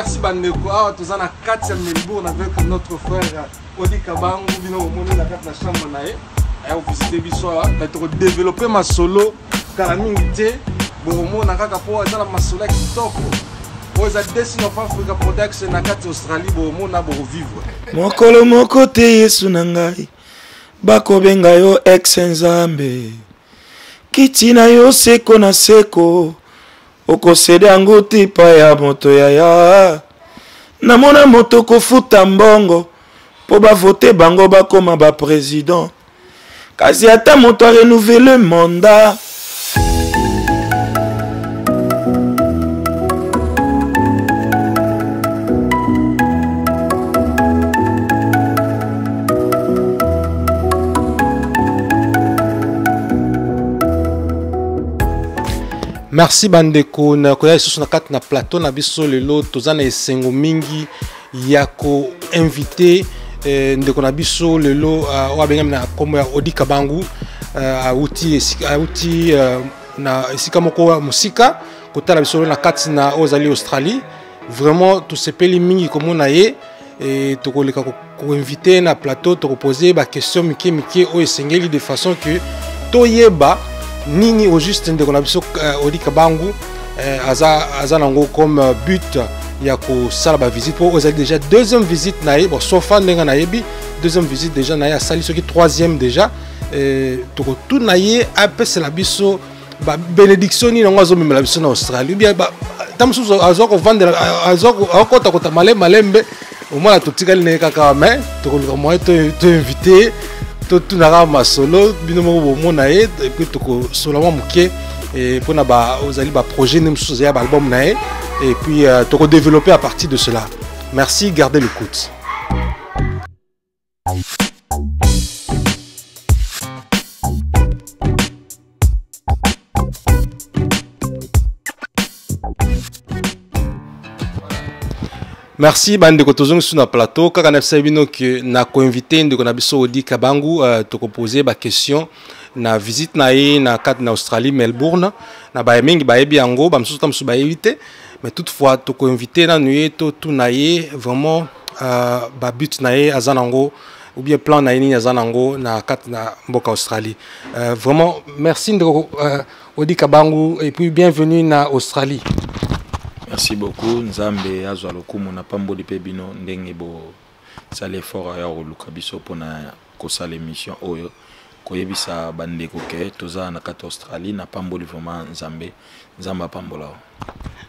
merci Bandeko. Ah, tous en a 4e Melbourne avec notre frère Odi Kabangu. Bino omoni na kati na chambre na ye. Ayo visiter biso na to développer ma solo karamingité. Bon omona kaka po azala ma solo kitoko. Aux Adessin of Africa Production na kati Australie bo omona bo vivre. Mokolo moko te Yesu na ngai. Bako benga yo ex-nzambe. Kiti na yo seko na seko. Oko sede ango tipa ya moto ya. Namona moto kofuta mbongo. Po ba voter bango bakoma ba président. Kasi ata moto a renouveler mandat. Merci Bandeko na koya isusu na kati na plateau na biso lelo tozana esengo mingi yako invité ndeko na biso lelo wa bengam na kombo ya Odi Kabangu auti na esika moko musika kotala biso na kati na ozali Australie vraiment tout sepeli mingi komona ye et tokoleka ko inviter na plateau to poser ba question mike o esengeli de façon que toyeba nini au juste ndeko na biso Odi Kabangu aza nango comme but ya ko sala ba visite pour ozali déjà deuxième visite na ye bon sofa ndenga na yebi deuxième visite déjà na ye sali soki troisième déjà to ko tout na ye apesa la biso ba bénédiction ni nango azomemela biso na Australie bien ba tamsusu azoko vendre azoko akota malembe au moins la totikali ne kaka mais to ko moi to inviter tout na ma solo bino mo mona et puis to solo moké et pour na ba ozali ba projet nem sous ya album na et puis to développer à partir de cela. Merci, gardez l'écoute. Merci Bandeko tozongi sur na plateau kaka na sabino que na ko invité ndeko na biso Odi Kabangu to poser ba question na visite na ye na kat na Australie Melbourne na ba mingi ba yebi yango ba msusu tamsu ba éviter mais toutefois to ko invité na nué to tout na ye vraiment ba but na ye azanango ou bien plan na ye ni azanango na kat na mboka Australie vraiment merci ndeko Odi Kabangu et puis bienvenue na Australie. Merci beaucoup. Nzambe azwa lokumu na pamboli pe bino ndenge bo sala effort ya oluka biso pona ko sala émission oyo ko yebisa bandeko ke toza na kati Australie na pamboli vraiment Nzamba pambola.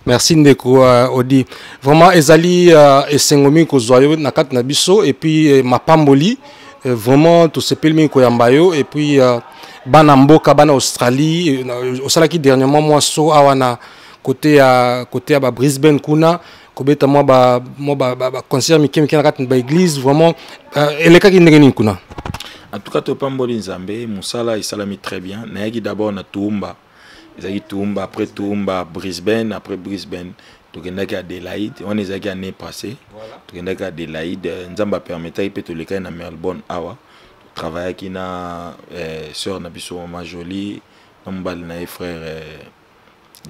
Merci ndeko Odi. Vraiment ezali esengomi ko zoyo na kati na biso et puis ma pamboli vraiment to sepelmi ko yambayo et puis bana mboka bana Australie osala ki dernièrement moi so awana côté à Brisbane kuna kobeta moi ba concert miki na kati ba église vraiment eleka ki ndenge kuna en tout cas to pamboli Nzambe musala isalami très bien na yaki d'abord na Tuumba ezaki Tuumba après Tuumba Brisbane après Brisbane to kendaki Adelaide on ezaki année passée to kendaki Adelaide Nzamba permettait pe to leka na Melbourne awa travailler ki na sœur na biso Mama Jolie na mbali na frère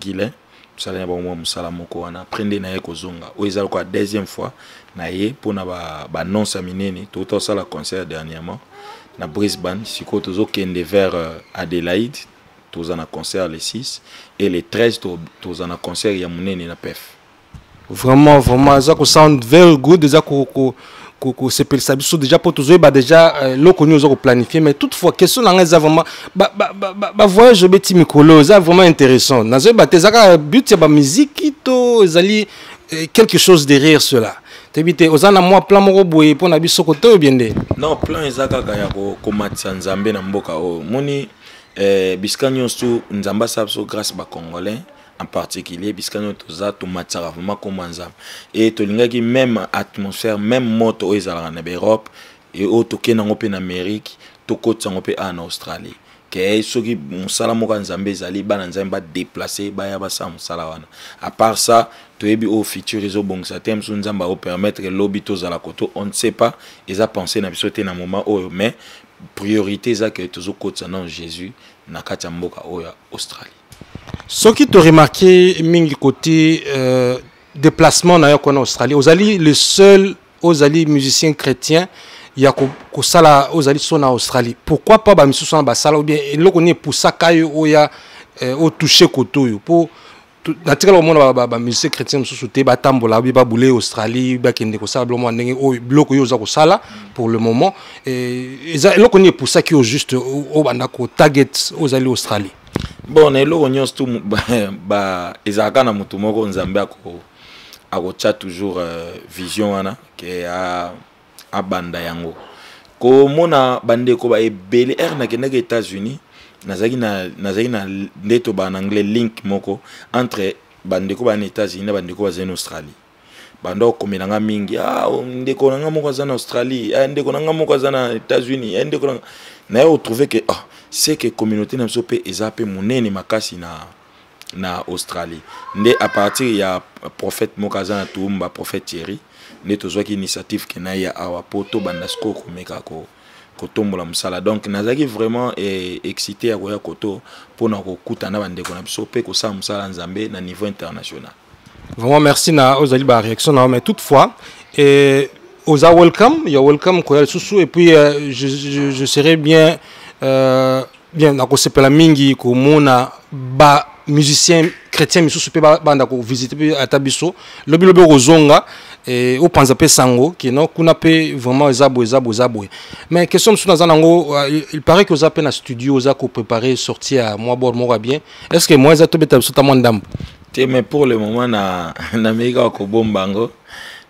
Guilain musala ba mo musala moko wana prendre na ye kozonga o ezala kwa deuxième fois na ye pona ba annonce minene to sala concert dernièrement na Brisbane siko tozo kende vers Adelaide toza na concert le 6 et le 13 toza na concert ya munene na PEF. Vraiment ça sound very good déjà ko sepel sabiso déjà pour tous ba déjà loko nous ont planifié mais toutefois question na nga vraiment ba voyage beti mikolo ça vraiment intéressant nazo ba tezaka but ya ba musique to ezali quelque chose derrière cela tebite ozana moi plan moko boye pour na biso ko to bien de non plan ezaka ya ko matisa Nzambe na mboka o moni biskanyo su Nzamba sabso grâce ba congolais en particulier biskanyo toza to matara vraiment comme Nzamba et to lingaki même atmosphère même moto ezala na Europe et au toke na ngope na Amérique to kotsa ngope en Australie que soki musala moko Nzambe ezali bana Nzamba déplacer ba ya ba sa musala wana à part ça to yebi au futur rezo bongsa tem su Nzamba au permettre lobby to za la koto on ne sait pas eza penser na biso te na moment oyo mais priorité za que tozo kotsa na Jésus na kati mboka oyo Australie. Ce qui te remarqué mingi côté déplacement na yo en Australie ozali le seul ozali musicien chrétien ya ko sala ozali so na Australie pourquoi pas ba misusu na basala ou bien eloko ni pusaka yo oya au toucher koto yo pour natikala omona ba musicien chrétien misusu te batambola bi ba boule Australie ba kende ko sala blomo ndenge o bloko yo za ko sala pour le moment eloko ni pusaka yo juste o banda ko target ozali Australie. Bon eloko nyonso tu ba ezaka na mutu moko nzambe akocha toujours vision wana ke a banda yango ko mona bande ko ba ebele na kendaka États-Unis nazaki na ndeto ba en anglais link moko entre bande ko ba na États-Unis na bande ko ba za Australie bando komelanga mingi ndeko nanga moko za na Australie ndeko nanga moko za na États-Unis ndeko na yo trouver que c'est que communauté na sope ezape monene makasi na Australie nde à partir ya prophète mokaza na Tumba prophète Thierry nde tozwaki initiative ke na ya awa poto bandasko komeka ko tombola musala donc nazaki vraiment excité ya koya koto pona kokutana bandeko na biso pe ko sa musala nzambe na niveau international. Vraiment merci na ozali ba réaction na mais toutefois oza welcome you're welcome ko susu et puis je serais bien na ko sepela mingi ko mona ba musicien chrétien misusu pe banda ko visiter pe atabiso lobi rozonga et au panza pe sango qui non kuna pe vraiment ezabo mais question sur nango il paraît que vous avez un studio vous avez préparé sortir à moi bord mora bien est-ce que moi za to beta sota mondam te mais pour le moment na mega ko bombango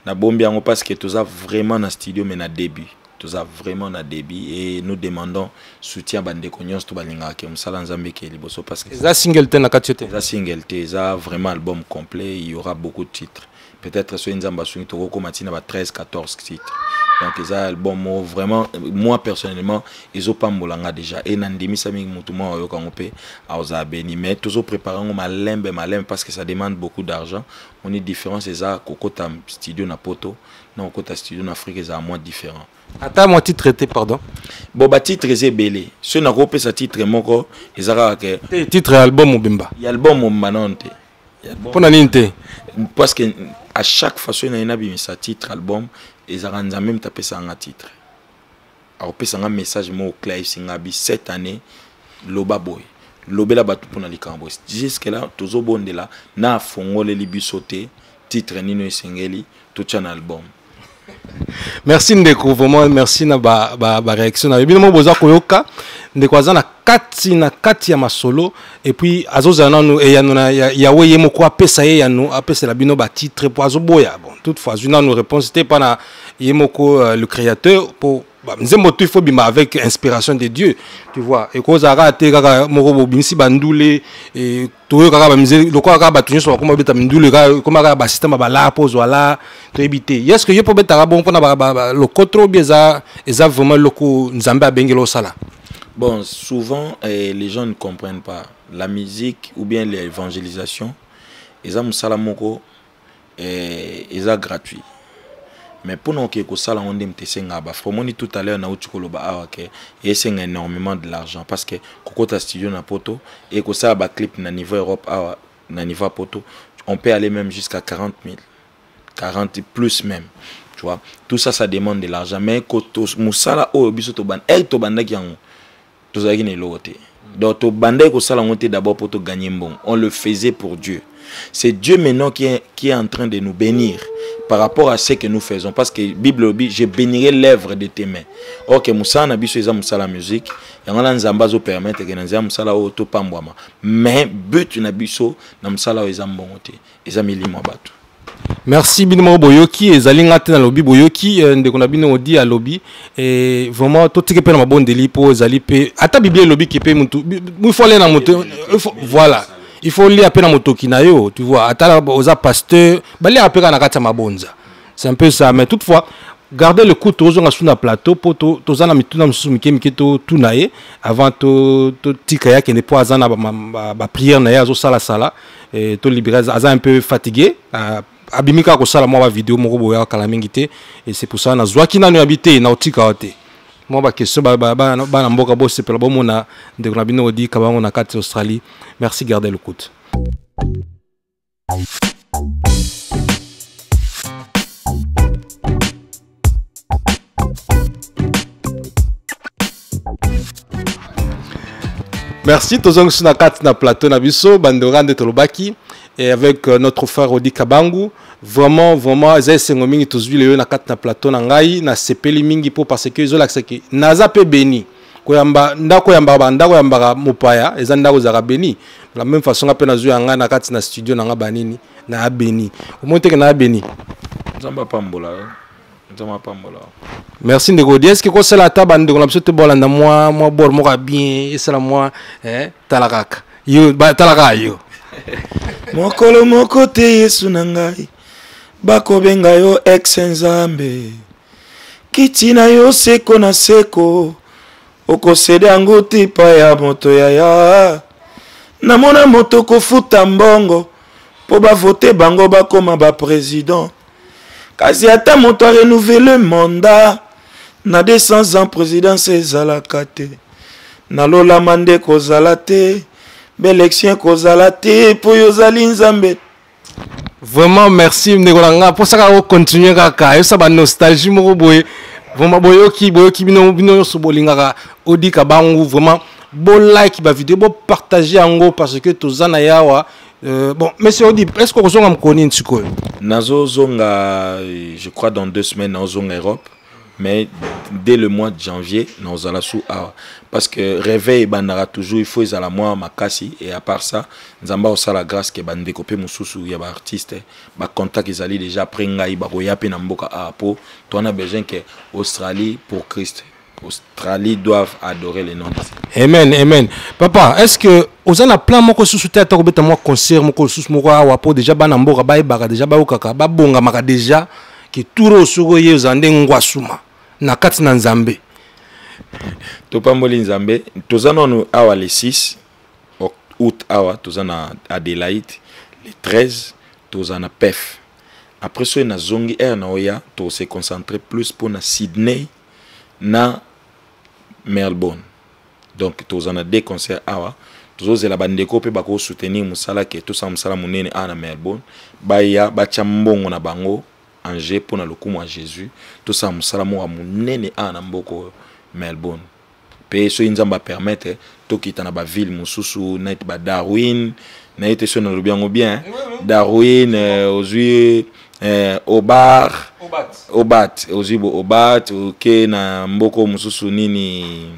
na bombiango parce que tu as vraiment un studio mais na début tu as vraiment un début et nous demandons soutien bande konyons to balinga ke musala nzambe ke liboso parce que ça single te na katiote ça single te ça vraiment album complet il y aura beaucoup de titres peut-être sur nzamba swing to ko matina ba 13-14 titres donc les albums vraiment moi personnellement ils ont pas molanga déjà et nandimi sami mutu mo yo kangope auza beni mais toujours préparant malembe parce que ça demande beaucoup d'argent on est différent c'est ça kokota studio na poto na kokota studio na Afrique c'est à moi différent. Ata moi titre traité pardon. Bon ba titre c'est belé. Ce na ko pesa titre moko ezaka ke titre album obimba. Il album manonte. Pona ninte parce que à chaque façon na ina bimisa titre album ezaka nza même taper ça en titre. Alors pesa un message mo clair singabi cette année loba boy. Lobela batu pona likambo. Jusque là tozo bonde là na fongole libisote titre nino esengeli tout un album. Merci ndeko vraiment merci na ba réaction na bino boza koyoka ndeko azana kati ya masolo et puis azozana no e ya weye moko apesa ye ya no apesa la bino ba titre pour azoboya bon toutefois une nous réponse c'était pas na yemoko le créateur pour nzembo tu faut bima avec inspiration de Dieu tu vois et cause ara te kaka moko bimisi bandule et to kaka ba mzeli loko kaka ba tunyo so ko beta ndule kaka ko kaka ba système ba la pose wala to ebité est-ce que yo peut beta bon pona ba le contrôle bieza eza vraiment loko nzambe abengelo sala. Bon souvent les gens ne comprennent pas la musique ou bien l'évangélisation eza musala moko eza gratuit. Mais pour nous qui ça on dit tout à l'heure na utukoloba que et c'est énormément de l'argent parce que kokota studio na poto et que ça ba clip na niveau Europe na niveau poto on peut aller même jusqu'à 40 000 40 plus même tu vois tout ça ça demande de l'argent mais koto musala o biso to ban to banda ki yango to zaki ne lote donc to banda ko sala on d'abord pour to gagner bon on le faisait pour Dieu. C'est Dieu maintenant qui est en train de nous bénir par rapport à ce que nous faisons. Parce que la Bible dit, je bénirai l'œuvre de tes mains. Ok, Moussa na biso eza musala musique. Yangala nzamba zo permettre que nzamba musala auto pambwama. Mais but na biso na musala eza mbongote. Eza milimo batu. Merci binimo boyoki ezali ngate na lobby boyoki ndeko na bino odi à lobby et vraiment to tike pe na mabondeli po ezali pe ata biblia lobby ki pe mutu il faut aller na moto voilà. Il faut lire à peine motoki na yo, tu vois. Atala oza pasteur, bali a peine na kata mabonza. C'est un peu ça, mais toutefois, gardez le coup tozo nga suna plateau pour toza na mituna msusu mike to tunaye avant to tika ya kende po azana ba prière na ya zo sala et to libérer aza un peu fatigué. Abimika ko sala moi ba vidéo moko boya kala mingité et c'est pour ça na zwaki na no habité na otika ote. Moi ba question ba mboka bo sepela bo mona ndeko na bino odi kabango na kati Australie. Merci, gardez le coup. Merci, tozong suna kat na plateau na biso bandoran de Tolobaki et avec notre frère Odi Kabangu. Vraiment zay sengo mingi tozwi le na kat na plateau na ngai na sepeli mingi po parce que zo laksaki naza pe béni. Koyamba ndako yamba mopaya eza ndako za béni. De la même façon nga pe na zo yanga na kat na studio na nga banini na béni. Au moins que na béni. Nzamba pambola. Merci Ndeko. Est-ce que c'est la table de la petite bolanda moi bor moi bien et c'est la moi talakaka. Yo talaka yo. Mokolo mokote Yesu nangai. Bako benga yo ex nzambe. Kitina yo seko na seko. Oko sede angoti pa ya moto ya. Namona moto ko futa mbongo. Po ba voter bango bakoma ba président. Kasi ata moto a renouvelé le mandat na 200 ans présidence ezalaka te na lola mande kozala te bélection kozala te po yozali nzambe. Vraiment merci Ndegolanga pour ça qu'on continue kaka yo ça ba nostalgie moko boye vraiment boyoki bino so bolinga Odi Kabangu vraiment bo like ba vidéo bo partager yango parce que tozana yawa. Bon, monsieur Odi, est-ce que vous avez connu Ntsiko? Nazo zonga, je crois dans 2 semaines, dans zone Europe. Mais dès le mois de janvier, nous allons sous parce que réveil bandara toujours il faut ils la moi makasi et à part ça, nous avons la grâce que bande découpé mususu il y a des artistes, ba contact ils allaient déjà après ngai ba koyape na mboka apo, toi on a besoin que Australie pour Christ. Australie doivent adorer les noms. Amen, amen. Papa, est-ce que vous avez un plan moko sous tête à moi concert moko sous moko apo déjà ba na mboka ba ibaka déjà ba okaka ba bonga maka déjà que tout rosoko ye zande ngwasuma na kati na Nzambe. Topamboli Nzambe, tozana no awa le 6 août awa tozana Adélaïde, le 13 tozana PEF. Après ça na zongi air na oya to se concentrer plus pour na Sydney na Melbourne. Donc tous en a 2 concerts awa. Tous la bande ko pe bako soutenir musala ke tout ça musala munene na Melbourne. Baya ba chambongo na bango Angers pour na lokumu à Jésus. Tout ça musala mo munene na mboko Melbourne. Pe so inzamba permettre to kita na ba ville mususu na ba Darwin, na été so na lobiango bien. Darwin ozui Obat ok na mboko mususu nini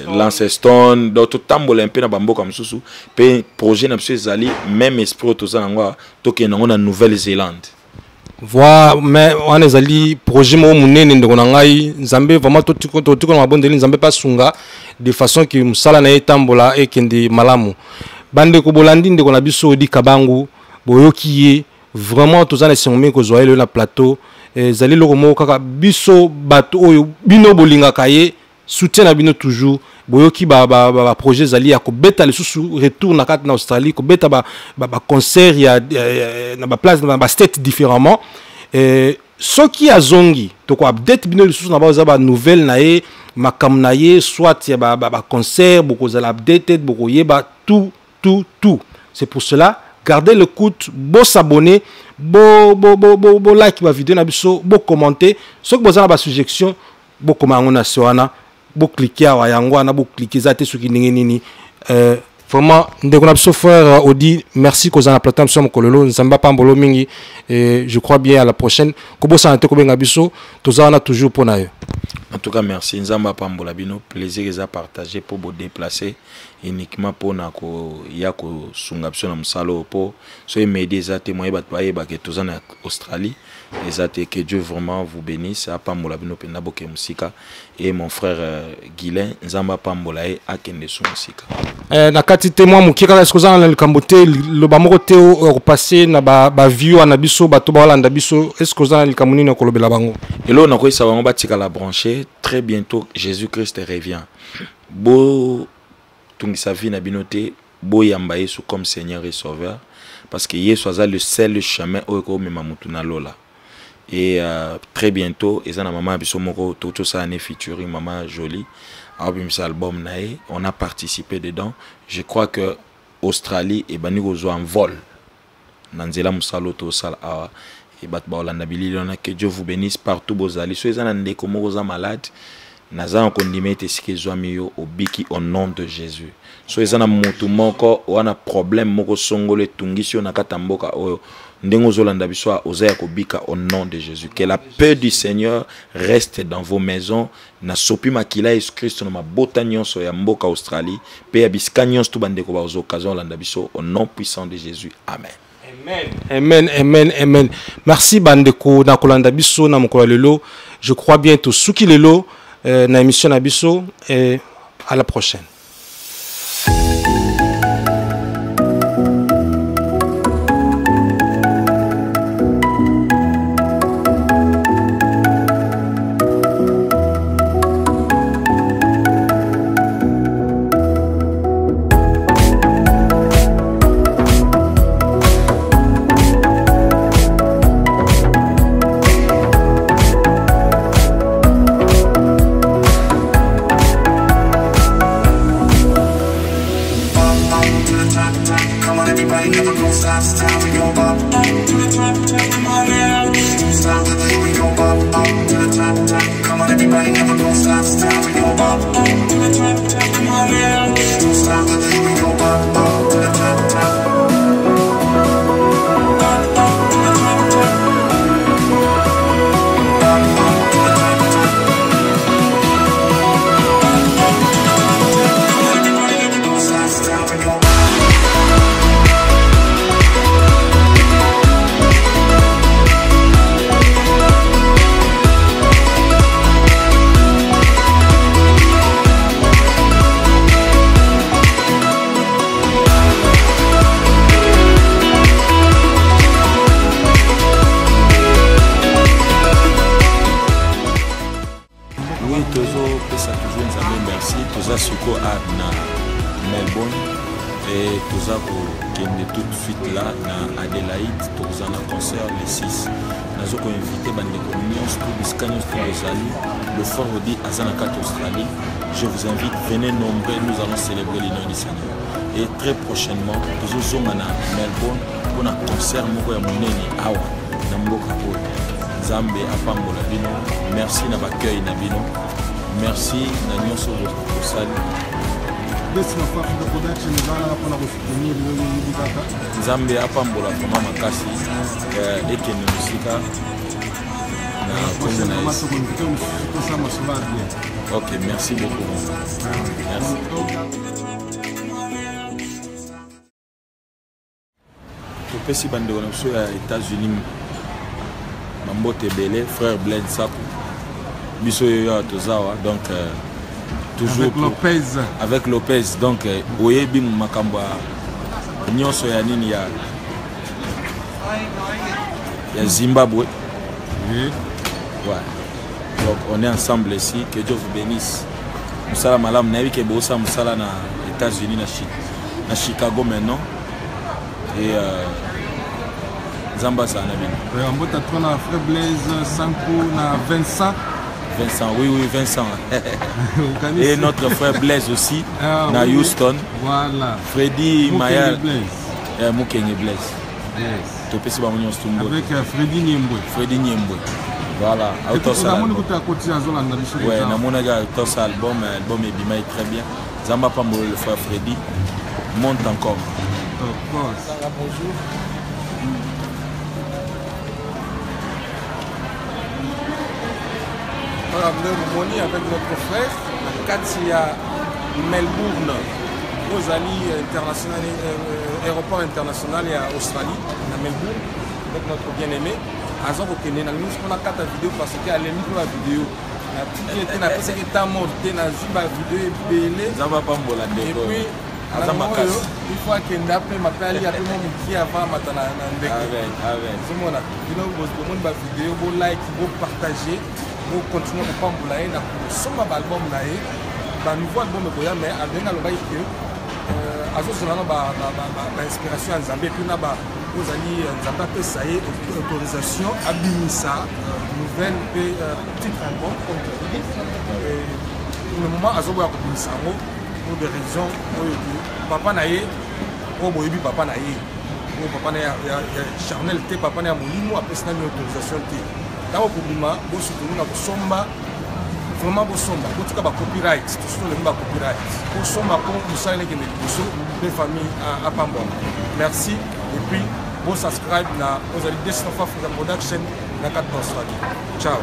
Lanceston donc tout tambola un peu na bamboka mususu pe projet na biso ezali même esprit toza nangwa toke nango na Nouvelle-Zélande. Voilà, mais on ezali projet mo munene ndeko na ngai Nzambe vraiment to na mabondeli Nzambe pas sunga de façon que musala na etambola ekende malamu bande ko bolandi ndeko na biso Odi Kabangu boyoki ye vraiment tous les semaines que zoé le plateau zali le romo kaka biso bato oyo bino bolinga kaye soutien na bino toujours boyoki ba projet zali ya ko beta le sous retour na kat na Australie ko beta ba concert ya na ba place na ba state différemment ce qui a zongi to ko update bino le sous na ba za ba nouvelle na ye makam na ye soit ya ba concert boko za updated boko yeba tout c'est pour cela. Gardez le coup, beau s'abonner, beau like ma vidéo, beau commenter. Ce que vous avez la suggestion, beau commenter sur beau cliquer à Wayangwana, beau cliquer zate sur qui nini. Vraiment, ndeko frère Odi, merci que vous avez la plateforme sur mon kololo, nzamba pambolo mingi et je crois bien à la prochaine. Kobo santé ko benga biso, tozana toujours pour nayo. En tout cas, merci nzamba pambola bino, plaisir à partager pour vous déplacer uniquement pour nako yako sungapso na musalo po so m'aider za témoigner bat baye ba que tozana Australie et que Dieu vraiment vous bénisse à pambola bino penda boke musika et mon frère Guilain nzamba pambola e akende su musika na kati témoin mukika est-ce que za na kambote le bamoko te o passer na ba view na biso bato ba landa biso est-ce que za na likamuni na kolobela bango elo na ko isa bango batika la brancher très bientôt Jésus-Christ revient beau tungisa vie na binote boyamba Yesu comme Seigneur et Sauveur parce que Yesu a le seul chemin au mema mutu na lola et très bientôt ezana maman biso moko toto ça ne featuring maman jolie album nae on a participé dedans je crois que Australie et bani gozo en vol nanzela musalo to sala awa et bat ba olanda bilili on a que Dieu vous bénisse partout bozali so ezana ndeko moko za malade nazana kondima ete sike zwami yo obiki au nom de Jésus. So ezana mutu moko wana problème moko songolo etungisi yo na kata mboka oyo ndengo zolanda biso ozaya kobika au nom de Jésus. Que la paix du Seigneur reste dans vos maisons. Na sopi makila Yesu Christ na mabota nyonso ya mboka Australie pe ya bisika nyonso tu bandeko ba occasion landa biso au nom puissant de Jésus. Amen. Amen, amen, amen. Merci bandeko na kolanda biso na mokolo lelo. Je crois bientôt suki lelo na émission na biso et à la prochaine. Je vous invite, venez nombreux, nous allons célébrer l'union du Seigneur. Et très prochainement, nous allons à Melbourne pour un concert moko ya monene awa na mboka oyo. Nzambe apambola bino. Merci na bakeuil na bino. Merci na nyonso bosali. Nzambe apambola vraiment makasi ekene musika. Ok, merci beaucoup. Merci. Topesi bandeko na biso ya États-Unis mambote belé frère Blaine Sakou biso yo tozawa donc toujours avec Lopez donc oyebi makambo nyonso ya nini ya Zimbabwe. Oui. Ouais. Donc on est ensemble ici, que Dieu vous bénisse. Moussala Malam, Navi Kebosa, Moussala na États-Unis, na Chicago maintenant. Et Zamba Sanabine. On va frère Blaise, Sankou, na Vincent. Vincent, oui, Vincent. Et notre frère Blaise aussi, na oui. Houston. Voilà. Freddy Maya. Moukenge Blaise. Yes. Avec Freddy Niembwe. Freddy Niembwe. Voilà. Ouais, namonaga autos album est bimay très bien. Zamba Pambo le frère Freddy monte encore. Sarah, bonjour. Voilà, nous sommes avec notre frère Katia Melbourne. Rosalie international, aéroport international et à Australie, à Melbourne, avec notre bien-aimé. Azon Okene, nous avons fait une vidéo parce qu'il y a la vidéo. Il était dans ce qui est mort, il y a une vidéo belée. Et puis, une fois qu'il y a ma père, il y a tout le monde qui a fait ma tana. Tout le monde a vidéo, vous like, vous partagez, vous continuez à faire un album. Son album, un nouveau album, mais avec un album qui azozala ba inspiration ya Nzambe puis na ba ozali Nzambe pe ça y est autorisation abimisa nouvelle pe titre album comme tu dis pour le moment azoboya kobimisa ngo pour des raisons oyo papa na ye o boyebi papa na ye o papa na ya charnel te papa na ya molimo apesi na autorisation te tango kobima bo soutenir na kosomba vraiment bosomba botuka ba copyright tout le monde copyright bosomba pour musala qui est bosso de famille à Pambon. Merci et puis bon subscribe na Ozali Destin of Africa Production na 4 Australie. Ciao.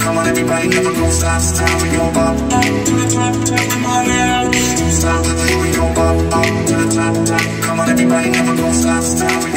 Come on, everybody, never gonna stop. It's time we gon' bop to the top. Come on now, don't stop the day we gon' bop to the top. Come on, everybody, never gonna stop. It's time we